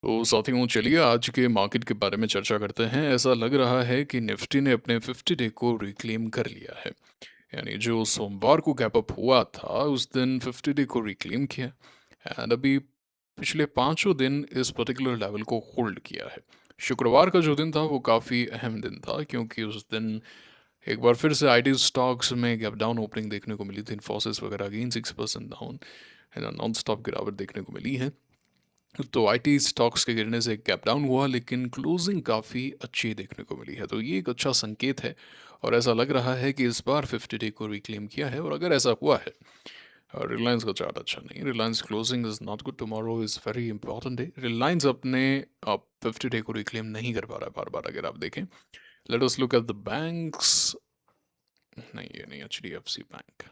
तो साथियों चलिए आज के मार्केट के बारे में चर्चा करते हैं। ऐसा लग रहा है कि निफ्टी ने अपने 50 डे को रिक्लेम कर लिया है। यानी जो सोमवार को गैप अप हुआ था उस दिन 50 डे को रिक्लेम किया एंड अभी पिछले पाँचों दिन इस पर्टिकुलर लेवल को होल्ड किया है। शुक्रवार का जो दिन था वो काफ़ी अहम दिन था क्योंकि उस दिन एक बार फिर से आईटी स्टॉक्स में गैप डाउन ओपनिंग देखने को मिली थी। इन्फोसिस वगैरह अगेन 6% डाउन है ना, नॉन स्टॉप गिरावट देखने को मिली है। तो आईटी स्टॉक्स के गिरने से गैप डाउन हुआ लेकिन क्लोजिंग काफ़ी अच्छी देखने को मिली है, तो ये एक अच्छा संकेत है। और ऐसा लग रहा है कि इस बार 50 डे को रिक्लेम किया है और अगर ऐसा हुआ है, रिलायंस का चार्ट अच्छा नहीं, Reliance closing is not good, tomorrow is very important day. Reliance अपने 50 डे को रिक्लेम नहीं कर पा रहा है बार बार, अगर आप देखें। Late us look at the banks. नहीं, ये नहीं, एचडीएफसी बैंक।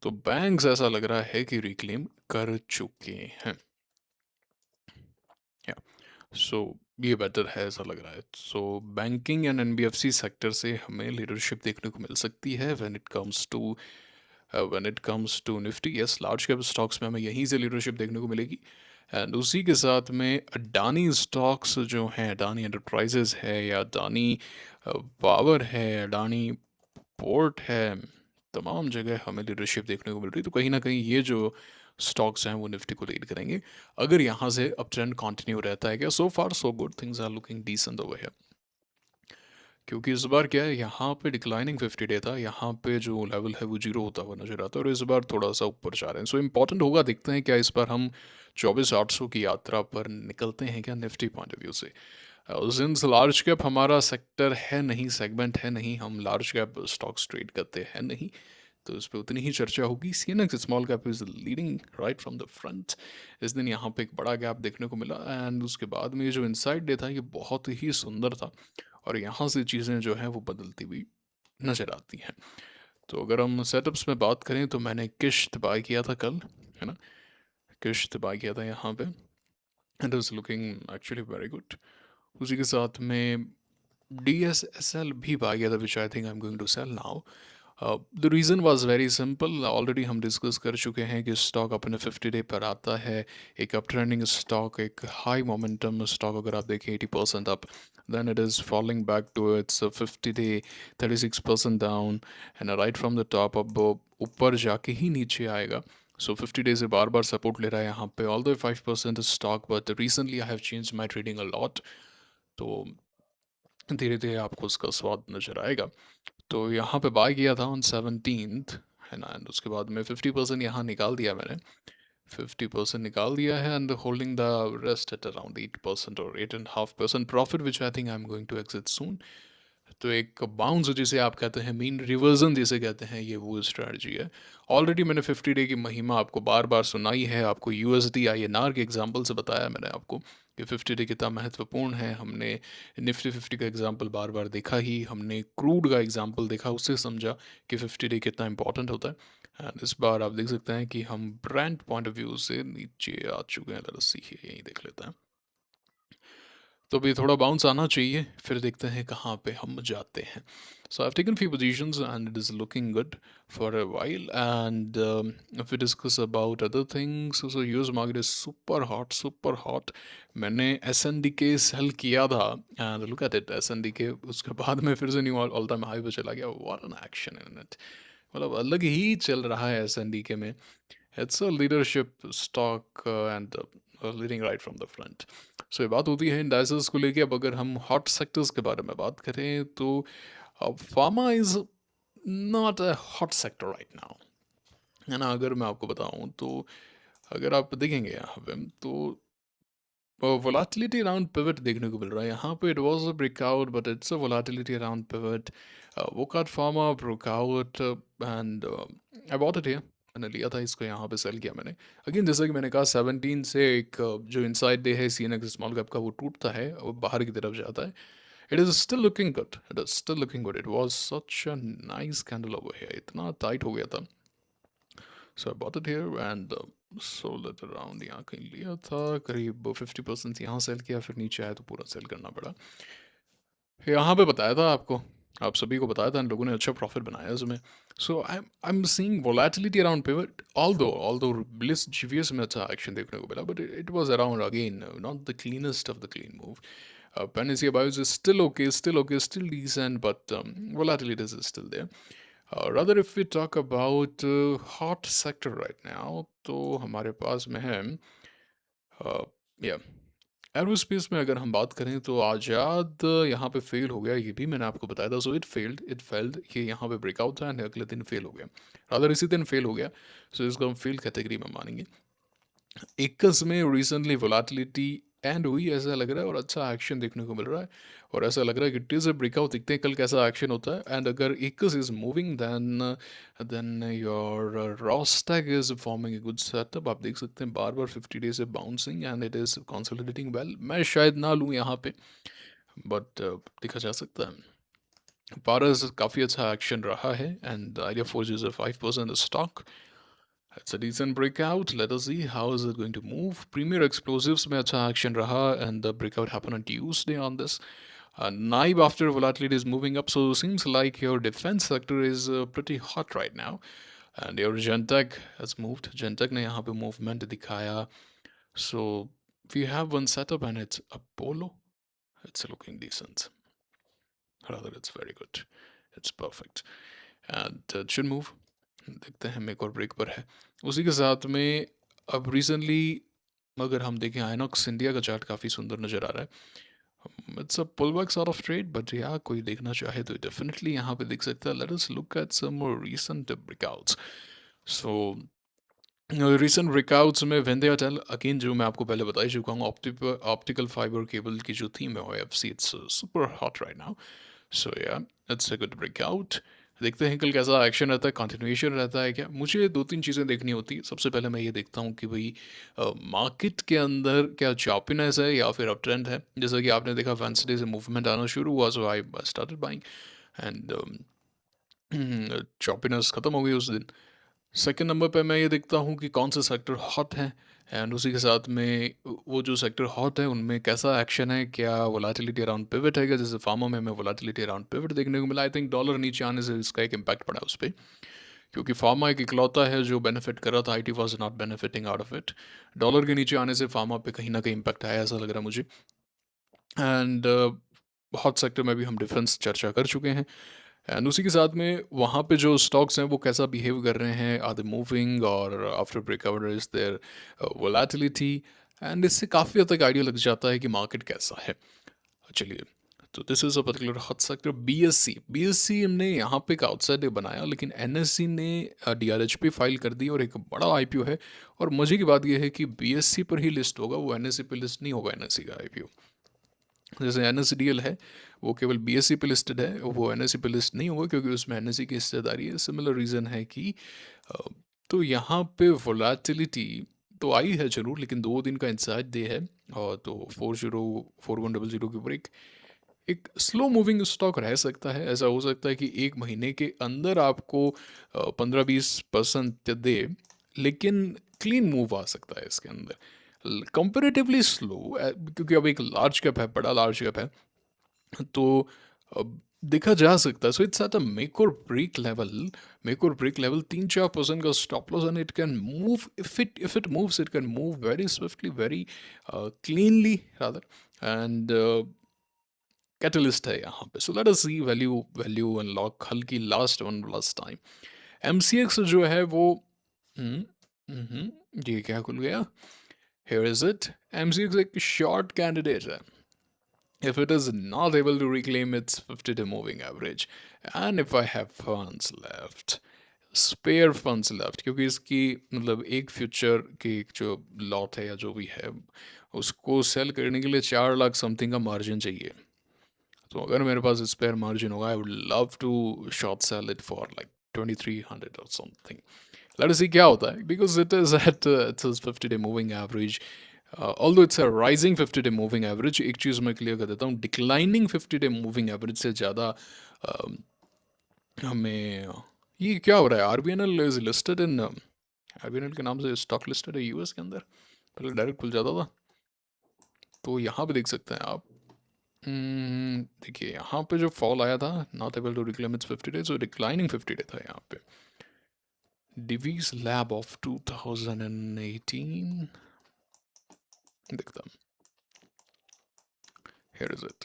तो बैंक्स ऐसा लग रहा है कि रिक्लेम कर चुके हैं। या सो ये बेटर है ऐसा लग रहा है। So banking and NBFC sector से हमें लीडरशिप देखने को मिल सकती है when it comes to Nifty. Yes, large cap stocks में हमें यहीं से लीडरशिप देखने को मिलेगी। एंड उसी के साथ में अडानी स्टॉक्स जो हैं, अडानी एंटरप्राइजेज है या अडानी पावर है, अडानी पोर्ट है, तमाम जगह हमें लीडरशिप देखने को मिल रही है। तो कहीं ना कहीं ये जो स्टॉक्स हैं वो निफ्टी को लीड करेंगे अगर यहाँ से अप ट्रेंड कंटिन्यू रहता है। क्या so far so good, things are looking decent over here. क्योंकि इस बार क्या है, यहाँ पे डिक्लाइनिंग 50 डे था, यहाँ पे जो लेवल है वो जीरो होता हुआ नजर आता है और इस बार थोड़ा सा ऊपर जा रहे हैं। सो इम्पॉर्टेंट होगा, देखते हैं क्या इस बार हम 24,800 की यात्रा पर निकलते हैं क्या निफ्टी पॉइंट ऑफ व्यू से। सिंस लार्ज कैप हमारा सेक्टर है नहीं, सेगमेंट है नहीं, हम लार्ज कैप स्टॉक्स ट्रेड करते हैं नहीं, तो इस पर उतनी ही चर्चा होगी। CNX small cap is leading right from the front. इस दिन यहाँ पे एक बड़ा गैप देखने को मिला एंड उसके बाद में ये जो इनसाइड डे था ये बहुत ही सुंदर था और यहाँ से चीज़ें जो हैं वो बदलती हुई नज़र आती हैं। तो अगर हम सेटअप्स में बात करें तो मैंने किश्त बाय किया था कल, है ना, किश्त बाय किया था यहाँ पे। It is looking actually very good. उसी के साथ में DSSL भी बाय किया था, which I think I am going to sell now. The reason was very simple, already हम डिस्कस कर चुके हैं कि स्टॉक अपने 50 डे पर आता है। एक अप ट्रेंडिंग स्टॉक, एक हाई मोमेंटम स्टॉक अगर आप देखें 80% up, then it is falling back to its 50 day 36% down and right from the top. अब वो ऊपर जाके ही नीचे आएगा। सो 50 डे से बार बार सपोर्ट ले रहा है यहाँ पे, all the 5% stock, but recently I have change my trading a lot. तो धीरे धीरे आपको उसका स्वाद नज़र आएगा। तो यहाँ पे बाय किया था ऑन 17th, है ना, एंड उसके बाद में 50% यहाँ निकाल दिया मैंने, 50% निकाल दिया है and holding the rest at around 8% और 8.5% profit, which I think I am going to exit soon. तो एक बाउंस जिसे आप कहते हैं, मीन रिवर्जन जिसे कहते हैं, ये वो स्ट्रैटेजी है। ऑलरेडी मैंने 50 डे की महिमा आपको बार बार सुनाई है, आपको यूएसडी आईएनआर के एग्जांपल से बताया मैंने आपको कि 50 डे कितना महत्वपूर्ण है। हमने निफ्टी 50 का एग्जांपल बार बार देखा ही, हमने क्रूड का एग्जांपल देखा, उससे समझा कि 50 डे कितना इंपॉर्टेंट होता है। एंड इस बार आप देख सकते हैं कि हम ब्रांड पॉइंट ऑफ व्यू से नीचे आ चुके हैं। लेट्स सी, यही देख लेते हैं। तो अभी थोड़ा बाउंस आना चाहिए, फिर देखते हैं कहाँ पे हम जाते हैं। So I have taken few positions and it is looking good for a while. And if we discuss about other things, so US market is super hot, super hot. मैंने एसएनडी के सेल किया था and look at it, SND के उसके बाद में फिर से न्यू ऑल टाइम हाई पे चला गया। What an action in it, मतलब अलग ही चल रहा है एसएनडी के में। It's a leadership stock and leading right from the front. So ये बात होती है इंडाइसेस को लेके। अब अगर हम हॉट सेक्टर्स के बारे में बात करें तो pharma is not a hot sector right now, है ना। अगर मैं आपको बताऊं तो अगर आप देखेंगे यहाँ पे तो वोलाटिलिटी अराउंड पिवट देखने को मिल रहा है यहाँ पे। It was a breakout but it's a volatility around pivot. वो कार्ड pharma breakout and I bought it here. मैंने लिया था इसको, यहाँ पे सेल किया मैंने। अगेन जैसा कि मैंने कहा 17 से एक जो इनसाइड डे है सीएनएक्स स्मॉल कैप का वो टूटता है और बाहर की तरफ जाता है। It is still looking good, it is still looking good. It was such a nice candle over here, इतना टाइट हो गया था। So I bought it here and sold it around, यहाँ कहीं लिया था करीब 50% यहाँ सेल किया, फिर नीचे आया तो पूरा सेल करना पड़ा। यहाँ पे बताया था आपको आप सभी को बताया था, इन लोगों ने अच्छा प्रॉफिट बनाया इसमें। So I am seeing volatility around pivot, although Bliss GVS में अच्छा एक्शन देखने को मिला, but it was around again not the cleanest of the clean move. Panacea Bios is still okay, still decent, but volatility is still there. Rather, if we talk about hot sector right now, तो हमारे पास में है या aerospace में अगर हम बात करें तो आज़ाद यहाँ पे फेल हो गया, ये भी मैंने आपको बताया था. सो इट फेल्ड, ये यहाँ पे ब्रेकआउट था एंड अगले दिन फेल हो गया, अगर इसी दिन फेल हो गया. सो इसको हम फेल कैटेगरी में मानेंगे. एकस में रिसेंटली वोलाटिलिटी एंड हुई ऐसा लग रहा है, और अच्छा एक्शन देखने को मिल रहा है, और ऐसा लग रहा है कि इट इज़ अ ब्रेकआउट. देखते हैं कल कैसा एक्शन होता है. एंड अगर एकस इज मूविंग देन योर रॉस्टैग is forming a good setup. आप देख सकते हैं बार बार 50 डेज से bouncing and it is consolidating well. मैं शायद ना लूँ यहाँ पे, बट देखा जा सकता है. पारस काफ़ी अच्छा एक्शन रहा है and idea force is 5% stock. It's a decent breakout. Let us see how is it going to move. Premier Explosives में अच्छा action रहा and the breakout happened on Tuesday on this. Naib after volatility is moving up, so seems like your defense sector is pretty hot right now. And your Gentech has moved. Gentech ने यहाँ पे movement दिखाया. So we have one setup and it's Apollo. It's looking decent. Rather, it's very good. It's perfect. And it should move. देखते हैं, हम एक और break पर है. उसी के साथ में अब रिसेंटली अगर हम देखें आइनॉक्स इंडिया का चार्ट काफ़ी सुंदर नज़र आ रहा है. It's a pull back sort of trade, but या कोई देखना चाहे तो डेफिनेटली यहाँ पे देख सकता है. Let us look at some more recent breakouts. So recent breakouts में वेंदे टेल अगेन, जो मैं आपको पहले बता ही चुका हूँ, ऑप्टिकल फाइबर केबल की जो थीम है O F C, it's super hot right now. So या इट्स अ गुड ब्रेकआउट. देखते हैं कल कैसा एक्शन रहता है, कंटिन्यूएशन रहता है क्या. मुझे दो तीन चीज़ें देखनी होती. सबसे पहले मैं ये देखता हूँ कि भाई मार्केट के अंदर क्या चॉपिनेस है या फिर अप ट्रेंड है. जैसा कि आपने देखा वेंसडे से मूवमेंट आना शुरू हुआ, सो आई स्टार्टेड बाइंग एंड चॉपिनेस ख़त्म हो गई उस दिन. सेकंड नंबर पे मैं ये देखता हूँ कि कौन से सेक्टर हॉट हैं, एंड उसी के साथ में वो जो सेक्टर हॉट है उनमें कैसा एक्शन है, क्या वोलाटिलिटी अराउंड पिवट है क्या. जैसे फार्मा में हमें वोलाटिलिटी अराउंड पिवट देखने को मिला. आई थिंक डॉलर नीचे आने से इसका एक इम्पैक्ट पड़ा उस पर, क्योंकि फार्मा एक इकलौता है जो बेनिफिट कर रहा था. IT was not benefiting out of it. Dollar के नीचे आने से फार्मा पे कहीं ना कहीं इम्पैक्ट आया ऐसा लग रहा है मुझे. एंड हॉट सेक्टर में भी हम डिफरेंस चर्चा कर चुके हैं. एंड उसी के साथ में वहाँ पे जो स्टॉक्स हैं वो कैसा बिहेव कर रहे हैं, आर दे मूविंग और after breakout is there volatility. And इससे काफ़ी हद तक आइडिया लग जाता है कि मार्केट कैसा है. चलिए, तो this is a particular hot sector. B S C हमने यहाँ पे एक आउटसाइड डे बनाया, लेकिन एन एस सी ने D R H P file कर दी और एक बड़ा आई पी ओ है. और मज़े की बात यह है कि बी एस सी पर ही लिस्ट होगा, वो एन एस सी पर लिस्ट नहीं होगा. एन एस सी का आई पी ओ जैसे एन है वो केवल बीएससी पे लिस्टेड है, वो एन पे लिस्ट नहीं होगा क्योंकि उसमें एन की हिस्सेदारी है. सिमिलर रीज़न है कि अ, तो यहाँ पे वोलेटिलिटी तो आई है जरूर, लेकिन 2 दिन का इंसाइड डे है. और तो 4100 की ब्रेक एक स्लो मूविंग स्टॉक रह सकता है. ऐसा हो सकता है कि एक महीने के अंदर आपको 15-20% दे, लेकिन क्लीन मूव आ सकता है इसके अंदर. कंपेरेटिवली स्लो, क्योंकि अब एक लार्ज कैप है, बड़ा लार्ज कैप है, तो अब देखा जा सकता है. So it's at a make or break level 3-4% का stop loss, and it can move. If it moves it can move very swiftly, very cleanly rather. And catalyst है यहाँ पे. सो लेट अस सी वैल्यू वैल्यू अनलॉक हल्की last time. MCX जो है वो हम्म, ये क्या खुल गया. Here is it. एमसीएक्स एक शॉर्ट कैंडिडेट है if it is not able to reclaim its 50-day moving average, and if I have funds left, spare funds left, क्योंकि इसकी मतलब एक फ्यूचर की एक जो लॉट है या जो भी है उसको सेल करने के लिए 4 लाख समथिंग का मार्जिन चाहिए. तो अगर मेरे पास स्पेयर मार्जिन होगा, I would love to short sell it for like 2300 और समथिंग. लेट अस सी क्या होता है, because it is at its 50-day moving average. Although it's a rising 50-day moving average. एक चीज़ मैं क्लियर कर देता हूँ, डिक्लाइनिंग 50-day मूविंग एवरेज से ज़्यादा हमें ये क्या हो रहा है. RBNL is listed in, RBNL के नाम से स्टॉक लिस्टेड है यूएस के अंदर. पहले डायरेक्ट खुल जाता था, तो यहाँ पे देख सकते हैं आप देखिए यहाँ पे जो फॉल आया था, not able to reclaim its 50 days, तो डिक्लाइनिंग 50 डे था यहाँ पे। डिवीज लैब ऑफ 2018 दिखता, here is it,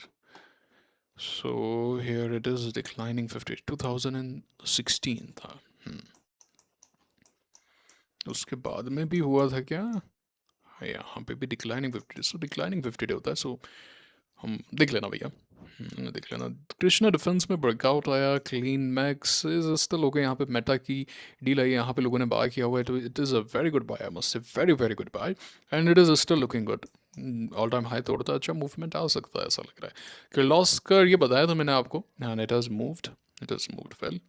so here it is declining 50, 2016 था। उसके बाद में भी हुआ था क्या, यहाँ पे भी डिक्लाइनिंग 50, सो डिक्लाइनिंग 50 डे होता है, सो हम देख लेना भैया, देख लेना। कृष्णा डिफेंस में ब्रेकआउट आया, clean max is still okay, यहाँ पे मेटा की डील आई, यहाँ पे लोगों ने बाय किया हुआ है, तो it is a very good buy, I must say very very good buy, and it is still looking good. All time high तोड़ता अच्छा मूवमेंट आ सकता है ऐसा लग रहा है। किर्लोस्कर ये बताया था मैंने आपको, and it has moved well,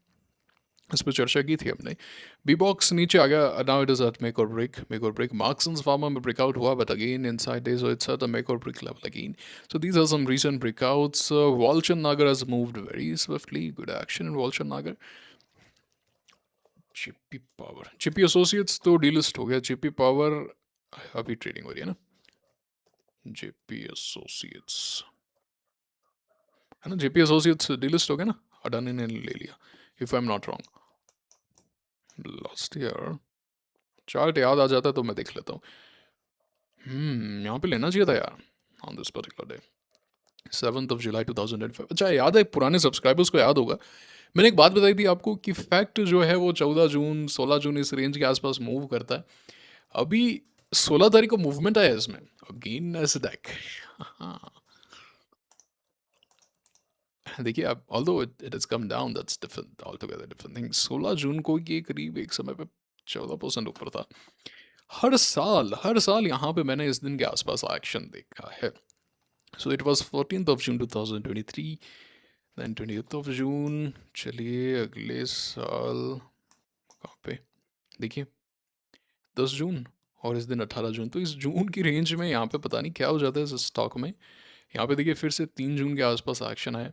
इस पर चर्चा की थी हमने। बी बॉक्स नीचे आ गया, now it is at make or break. Marksans pharma में ब्रेकआउट हुआ, but again inside days it's at make or break level again, so these are some recent breakouts. Walchandnagar has moved very swiftly, good action in Walchandnagar. JP power, JP associates तो delist हो गया, JP power अभी trading हो रही है ना, JP associates है ना, जेपी एसोसिएट्स डीलिस्ट हो गया ना, अडानी ने ले लिया if I am not wrong last year. Chart याद आ जाता है तो मैं देख लेता हूँ। यहाँ पे लेना चाहिए था यार, on this particular day 7th of July 2005। अच्छा याद है, पुराने सब्सक्राइबर्स को याद होगा, मैंने एक बात बताई थी आपको कि फैक्ट जो है वो 14 जून 16 जून इस रेंज के आसपास मूव करता है। अभी 16 तारीख को मूवमेंट आया इसमें, अगेन नैस्डैक। देखिए आप, although it is come down, that's different, all together different thing. 16 जून को ये करीब एक समय पे 14% ऊपर था। हर साल यहाँ पे मैंने इस दिन के आसपास एक्शन देखा है। So it was 14th of June 2023, then 20th of June। चलिए अगले साल कहाँ पे, देखिए 10 जून, और इस दिन 18 जून, तो इस जून की रेंज में यहाँ पे पता नहीं क्या हो जाता है इस स्टॉक में। यहाँ पे देखिए फिर से 3 जून के आसपास एक्शन आया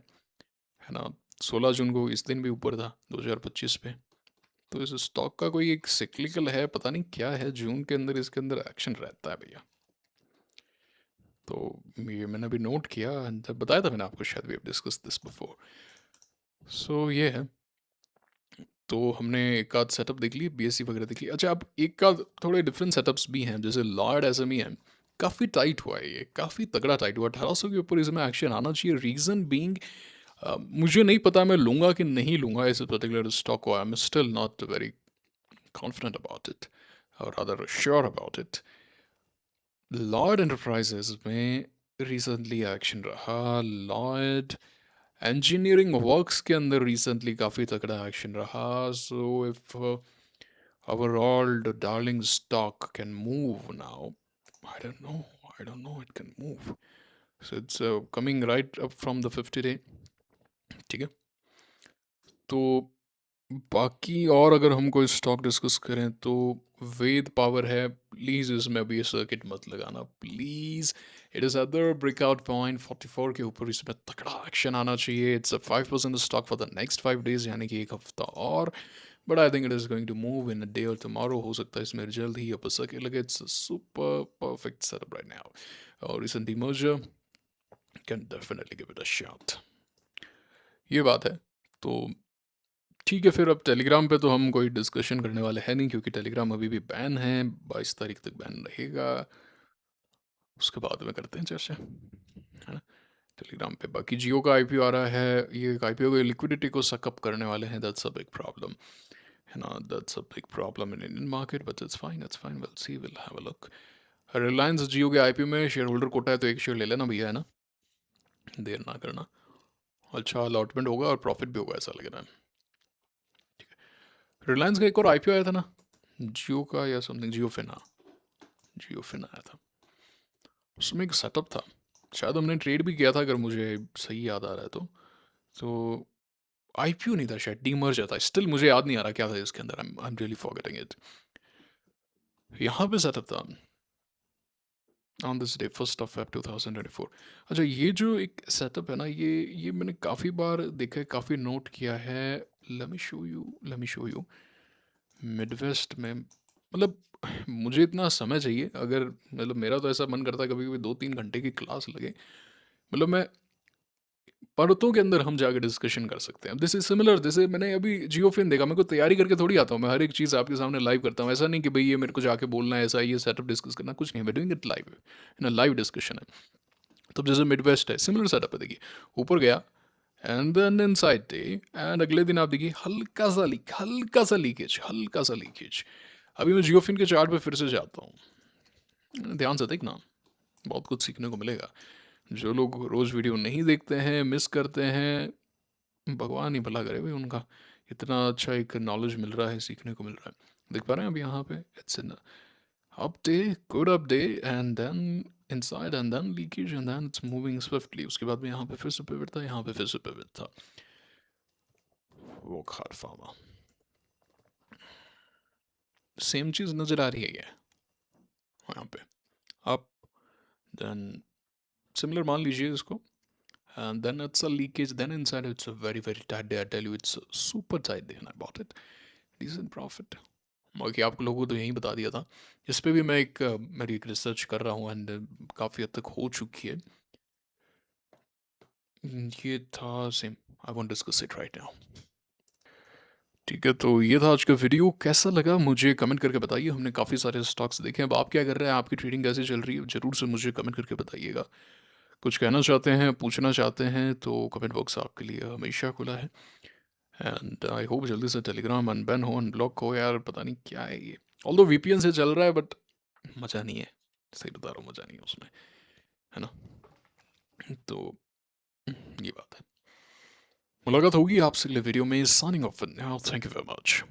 है ना, 16 जून को इस दिन भी ऊपर था 2025 पे। तो इस स्टॉक का कोई एक सिक्लिकल है, पता नहीं क्या है, जून के अंदर इसके अंदर एक्शन रहता है भैया। तो ये मैंने अभी नोट किया, जब बताया था मैंने आपको, शायद we have discuss this before. So ये है, तो हमने एक आध सेटअप देख ली, बीएससी वगैरह देख ली। अच्छा, अब एक आध थोड़े डिफरेंट सेटअप्स भी हैं, जैसे लॉर्ड एसएमई है, काफ़ी टाइट हुआ है, ये काफ़ी तगड़ा टाइट हुआ, 1800 के ऊपर इसमें एक्शन आना चाहिए। रीज़न बीइंग, मुझे नहीं पता मैं लूँगा कि नहीं लूँगा इस पर्टिकुलर स्टॉक को, I am still not very confident about it, और other sure about it. Lloyds enterprises में रिसेंटली एक्शन रहा, लॉर्ड इंजीनियरिंग वर्क्स के अंदर रिसेंटली काफ़ी तगड़ा एक्शन रहा। So if overall the darling stock can move now, I don't know it can move, so it's coming right up from the 50 day, ठीक है। तो बाकी और अगर हम कोई स्टॉक डिस्कस करें तो वेद पावर है, प्लीज़ इसमें अभी सर्किट मत लगाना please. It is other breakout point 44 के ऊपर इसमें तगड़ा एक्शन आना चाहिए। It's a 5% stock for the next 5 days, यानी कि एक हफ्ता और, but I think it is going to move in a day or tomorrow, हो सकता है इसमें जल्द ही अपर सर्किट लगे। It's super perfect setup right now, और recent demerger can definitely give it a shot, ये बात है। तो ठीक है, फिर अब टेलीग्राम पे तो हम कोई डिस्कशन करने वाले हैं नहीं, क्योंकि टेलीग्राम अभी भी बैन है, 22 तारीख तक बैन रहेगा, उसके बाद में करते हैं चर्चा, है ना, टेलीग्राम पे। बाकी जियो का आईपीओ आ रहा है, ये आईपीओ की लिक्विडिटी को सकअप करने वाले हैं, दैट्स अ बिग प्रॉब्लम, है ना, that's a big problem in Indian market, but it's fine, will see, will have a look. Reliance Jio के आईपीओ में शेयर होल्डर कोटा है, तो एक शेयर ले लेना भैया, है ना, देर ना करना। अच्छा अलॉटमेंट होगा और प्रॉफिट भी होगा ऐसा लग रहा है। रिलायंस का एक और आईपीओ आया था ना, जियो का या समथिंग, जियो फिन आया था, उसमें एक सेटअप था, शायद हमने ट्रेड भी किया था अगर मुझे सही याद आ रहा है तो आईपीओ नहीं था शायद, डीमर्जर था, स्टिल मुझे याद नहीं आ रहा क्या था इसके अंदर, I am really forgetting it. यहाँ पे सेटअप था on this day 1st of Feb 2024। अच्छा, ये जो एक सेटअप है ना, ये मैंने काफ़ी बार देखा है, काफ़ी नोट किया है। Let me show you Midwest में, मतलब मुझे इतना समय चाहिए, अगर मतलब मेरा तो ऐसा मन करता है कभी कभी 2-3 घंटे की क्लास लगे, मतलब मैं परतों के अंदर हम जाके डिस्कशन कर सकते हैं। दिस इज़ सिमिलर, जैसे मैंने अभी जियोफिन देखा, मेरे को तैयारी करके थोड़ी आता हूँ, मैं हर एक चीज़ आपके सामने लाइव करता हूँ। ऐसा नहीं कि भई ये मेरे को जाके बोलना है, ऐसा ये सेटअप डिस्कस करना, कुछ नहीं, we doing it live, in a live discussion है। तो जैसे मिडवेस्ट है, सिमिलर सेटअप है, देखिए ऊपर गया and then inside day, and अगले दिन आप देखिए हल्का सा लीकेज। अभी मैं जियोफिन के चार्ट पे फिर से जाता हूँ, ध्यान से देखना, बहुत कुछ सीखने को मिलेगा। जो लोग रोज़ वीडियो नहीं देखते हैं, मिस करते हैं, भगवान ही भला करे भाई उनका। इतना अच्छा एक नॉलेज मिल रहा है, सीखने को मिल रहा है। देख पा रहे हैं अभी यहाँ पे, it's in up day, good up day, and then inside, and then leakage, and then it's moving swiftly. उसके बाद में यहाँ पे फिर से पिवट था, यहाँ पे फिर से पिवट था। वो खार फार्मा सेम चीज़ नज़र आ रही है ये यहाँ पे, अप देन सिमिलर मान लीजिए इसको, and then it's a leakage, then inside it's a very very tight day, I tell you, it's a super tight day and I bought it, decent profit। बाकी आप लोगों को तो यही बता दिया था। इस पे भी मैं एक मेरी एक रिसर्च कर रहा हूँ, एंड काफ़ी हद तक हो चुकी है। ये था same, I want discuss it right now. ठीक है, तो ये था आज का वीडियो। कैसा लगा मुझे कमेंट करके बताइए। हमने काफ़ी सारे स्टॉक्स देखे हैं, अब आप क्या कर रहे हैं, आपकी ट्रेडिंग कैसे चल रही है, ज़रूर से मुझे कमेंट करके बताइएगा। कुछ कहना चाहते हैं, पूछना चाहते हैं, तो कमेंट बॉक्स आपके लिए हमेशा खुला है। एंड आई होप जल्दी से टेलीग्राम अनबैन हो, अनब्लॉक हो, यार पता नहीं क्या है ये। ऑल्दो वीपीएन से चल रहा है, बट मज़ा नहीं है, सही बता रहा हूँ, मज़ा नहीं है उसमें, है ना। तो ये बात है। मुलाकात होगी आपसे अगले वीडियो में। Signing off, thank you very much.